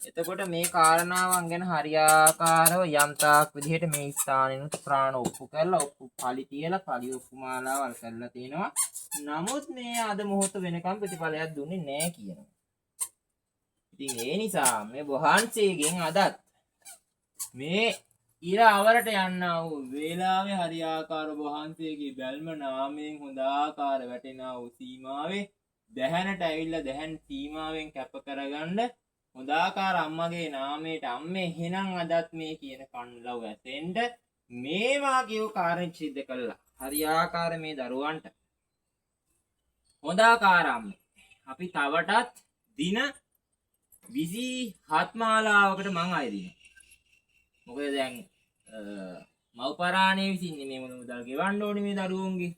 එතකොට මේ කාරණාවන් ගැන හරියාකාරව යම් තාක් විදිහට මේ ස්ථානෙනුත් ප්‍රාණ ඔප්පු කරලා ඔප්පු පලි තියලා පලි ඔප්පු මාලාවල් කරලා තිනවා. නමුත් මේ අද මොහොත වෙනකම් ප්‍රතිඵලයක් දුන්නේ නැහැ කියනවා. ඉතින් ඒ නිසා මේ වහන්සේගෙන් අදත් මේ ඉර අවරට යන්නා වූ වේලාවේ හරියාකාර වහන්සේගේ බැල්ම නාමයෙන් හොඳ ආකාර වැටෙනා වූ සීමාවේ දැහැනට ඇවිල්ලා දැහැන් සීමාවෙන් කැප කරගන්න හොඳාකාර අම්මගේ නාමයට අම්මේ එහෙනම් අදත් මේ කියන කන්ලව් ඇසෙන්න මේවා කියව කාරණේ සිද්ධ කළා. හරියාකාර මේ දරුවන්ට හොඳාකාර අම්මේ අපි තවටත් දින 27 මාලාවකට මං ආයෙ දිනවා. මොකද දැන් මව්පරාණේ විසින්නේ මේ මුදල් ගෙවන්න ඕනේ මේ දරුවන්ගේ.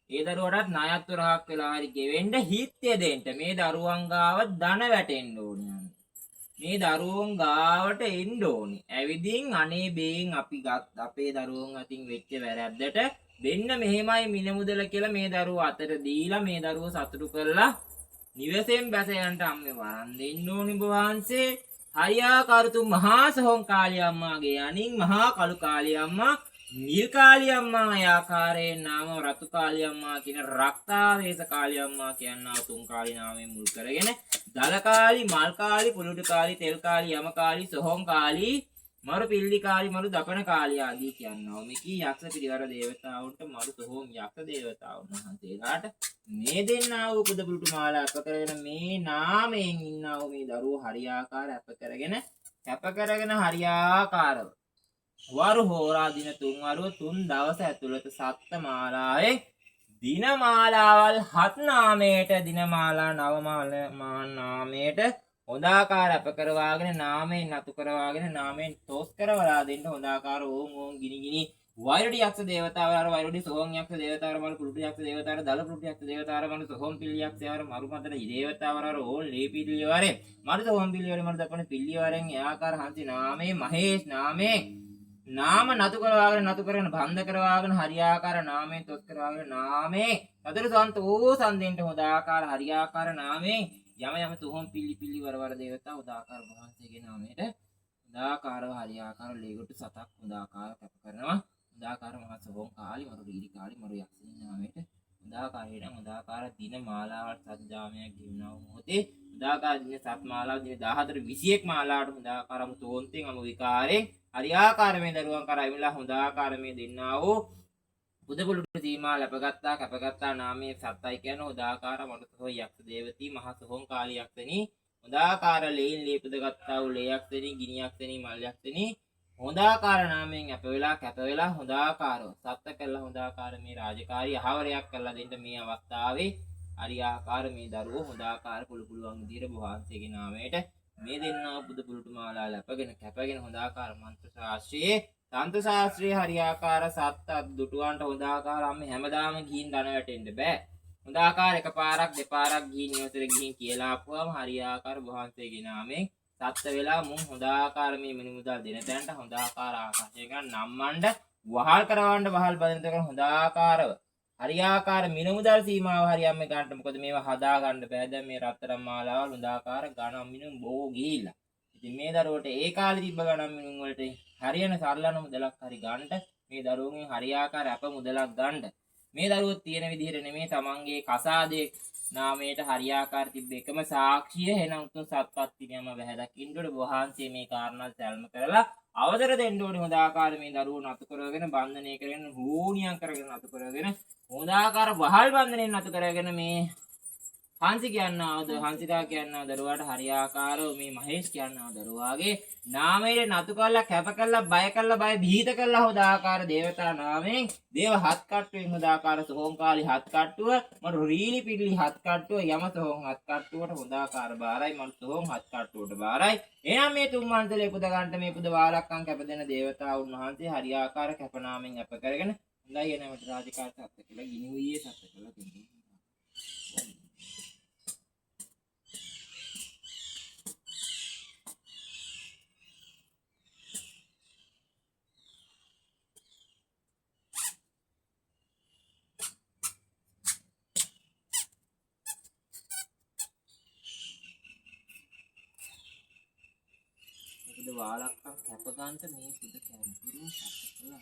ඒ දරුවටත් ණයත් වරහක් වෙලා හරි ගෙවෙන්න හිත්ය දෙන්න. මේ දරුවන් ගාව ධන වැටෙන්න ඕනේ. මේ දරුවන් ගාවට එන්න ඕනේ. ඇවිදින් අනේ බේන් අපි අපේ දරුවන් අතින් වෙච්ච වැරද්දට දෙන්න මෙහෙමයි මිල මුදල කියලා මේ දරුවෝ අතට දීලා මේ දරුවෝ සතුටු කරලා නිවසෙන් බැස යන්න අම්මේ වරන් දෙන්න ඕනේ වහන්සේ. හරියාකාරතු මහා සොහොන් කාලිය අම්මාගේ අනින් මහා කළු කාලිය අම්මා නිල් කාලිය අම්මා ආකාරයෙන් නාම රතු කාලිය අම්මා කියන රක්තාවේශ කාලිය අම්මා කියනවා තුන් කාලි නාමයෙන් මුල් කරගෙන දල කාලි මල් කාලි පුලුඩු කාලි තෙල් කාලි යම කාලි සොහොන් කාලි මරු පිල්ලි කාලි මරු දපන කාලි ආදී කියනවා. මේකී යක්ෂ පිරිවර දේවතාවුන්ට මරු සොහොන් යක්ෂ දේවතාවුන් වහන්සේලාට මේ දෙන්නා වූ පුද පුලුටු මාලා අප කරගෙන මේ නාමයෙන් ඉන්නා වූ මේ දරුවෝ හරියාකාර අප කරගෙන හරියාකාරව වරු හෝරා දින 3 වරුව 3 දවස් ඇතුළත සත්ත්‍ය මාලාවේ දින මාලාවල් 7 නාමයට දින මාලා 9 නාමයට හොඳාකාර අප කරවාගෙන නාමයෙන් නතු කරවාගෙන නාමයෙන් තෝස් කරවලා දෙන්න හොඳාකාර ඕම් ඕම් ගිනි ගිනි වෛරඩි යක්ෂ දේවතාවර වෛරඩි සෝම් යක්ෂ දේවතාවර මල් කුරුටි යක්ෂ දේවතාවර දල කුරුටි යක්ෂ දේවතාවර මල් සෝම් පිළි යක්ෂවර මරු මතර දේවතාවර ඕල් ලේපිලිවරේ මරු සෝම් පිළිවරේ මරු දපන පිළිවරෙන් එයාකාර හන්ති නාමේ මහේෂ් නාමේ නාම නතු කරගෙන බන්ධ කරවාගෙන හරියාකාර නාමයෙන් තොත් කරවාගෙන නාමේ සතර සන්තෝ සම්දෙන්ට හොදාකාර හරියාකාර නාමයෙන් යම තුහොම් පිළි වරවර දේවතා උදාකාර වහන්සේගේ නාමයට උදාකාරව හරියාකාර ලේගොට්ටු සතක් උදාකාර කැප කරනවා. උදාකාර මහා සෝම් කාලි මරු රීරි කාලි මරු යක්ෂණී නාමයට උදාකාරයෙන් උදාකාර දින මාලාවට සත්‍යාමයක් ගෙවනවා මොහොතේ උදාකාර දින සත් මාලාව දින 14 21 මාලාවට උදාකාරම තෝන්තෙන් අමු විකාරයෙන් හරියාකාර මේ දරුවන් කරා එමිලා හොඳාකාර මේ දෙන්නා වූ බුද පුලුටු සීමා ලැබගත්තා කැපගත්තා නාමයේ සත්‍යයි කියන උදාකාර මනුසෝ යක්ෂ දේවති මහා සෝම් කාලි යක්ෂණී හොඳාකාර ලේන් ලේපදගත්තා වූ ලේ යක්ෂණී ගිනි යක්ෂණී මල් යක්ෂණී හොඳාකාර නාමයෙන් අප වෙලා කැප වෙලා හොඳාකාරව සත්‍ය කළා හොඳාකාර මේ රාජකාරී අහවරයක් කරලා දෙන්න මේ අවස්ථාවේ හරියාකාර මේ දරුවෝ හොඳාකාර පුළුවන් විදිහට වහන්සේගේ නාමයට මේ දෙන්නා බුදු පුලුටු මාලා ලැබගෙන කැපගෙන හොඳාකාර මන්ත්‍ර ශාස්ත්‍රයේ තන්ත්‍ර ශාස්ත්‍රයේ හරියාකාර සත්ත දුටුවන්ට හොඳාකාර අම්මේ හැමදාම ගිහින් දන වැටෙන්න බෑ. හොඳාකාර එකපාරක් දෙපාරක් ගිහින් නිවසට ගිහින් කියලා ආපුවම හරියාකාර වහන්සේගේ නාමයෙන් සත්ත්ව වෙලා මුන් හොඳාකාර මේ මිනිමුදල් දෙන තැනට හොඳාකාර ආකාශයෙන් නම්මණ්ඩ වහල් කරවන්න වහල් බඳින තැන හොඳාකාරව හරියාකාර මිනිමුදල් සීමාව හරියම්ම ගන්නට මොකද මේවා හදා ගන්න බෑ. දැන් මේ රත්තරන් මාලාවල් හොඳාකාර ගණන් මිනුම් බොහෝ ගිහිල්ලා. ඉතින් මේ දරුවට ඒ කාලේ තිබ්බ ගණන් මිනුම් වලට හරියන සරලන මුදලක් හරි ගන්නට මේ දරුවන්ගෙන් හරියාකාර අප මුදලක් ගන්නට මේ දරුවෝ තියෙන විදිහට නෙමේ තමන්ගේ කසාදේ නාමයට හරියාකාර තිබ්බ එකම සාක්ෂිය එහෙනම් උතුම් සත්පත්තිනියම බහැ දකින්න ඕනේ. වහන්සේ මේ කාරණා සැලම කරලා අවසර දෙන්න ඕනේ. හොඳාකාර මේ දරුවෝ නතු කරගෙන බන්ධනය කරගෙන හෝනියම් කරගෙන නතු කරගෙන හොඳාකාර වහල් බන්ධනයෙන් නතු කරගෙන මේ හංසි කියනවාද හංසිකා කියනවා දරුවාට හරියාකාරව මේ මහේෂ් කියනවා දරුවාගේ නාමයේ නතු කරලා කැප කරලා බය භීත කරලා හොදාකාර දේවතා නාමයෙන් දේව හත් කට්ටුවෙන් හොදාකාර සෝංකාලි හත් කට්ටුව මරු රීලි පිළි හත් කට්ටුව යම සෝං හත් කට්ටුවට හොදාකාර බාරයි මරු සෝං හත් කට්ටුවට බාරයි. එහෙනම් මේ තුන් මන්ත්‍රලේ පුද ගන්නට මේ පුද වාලක්කම් කැපදෙන දේවතාවුන් වහන්සේ හරියාකාර කැප නාමයෙන් අප කරගෙන හොඳයි එනවට රාජකාර සත්‍ය කියලා ගිනි වූයේ සත්‍ය කියලා දෙන්නේ. සුද වාලක්කම් කැප ගන්නට මේ සුද කැම්පිරුම් සැක කළා.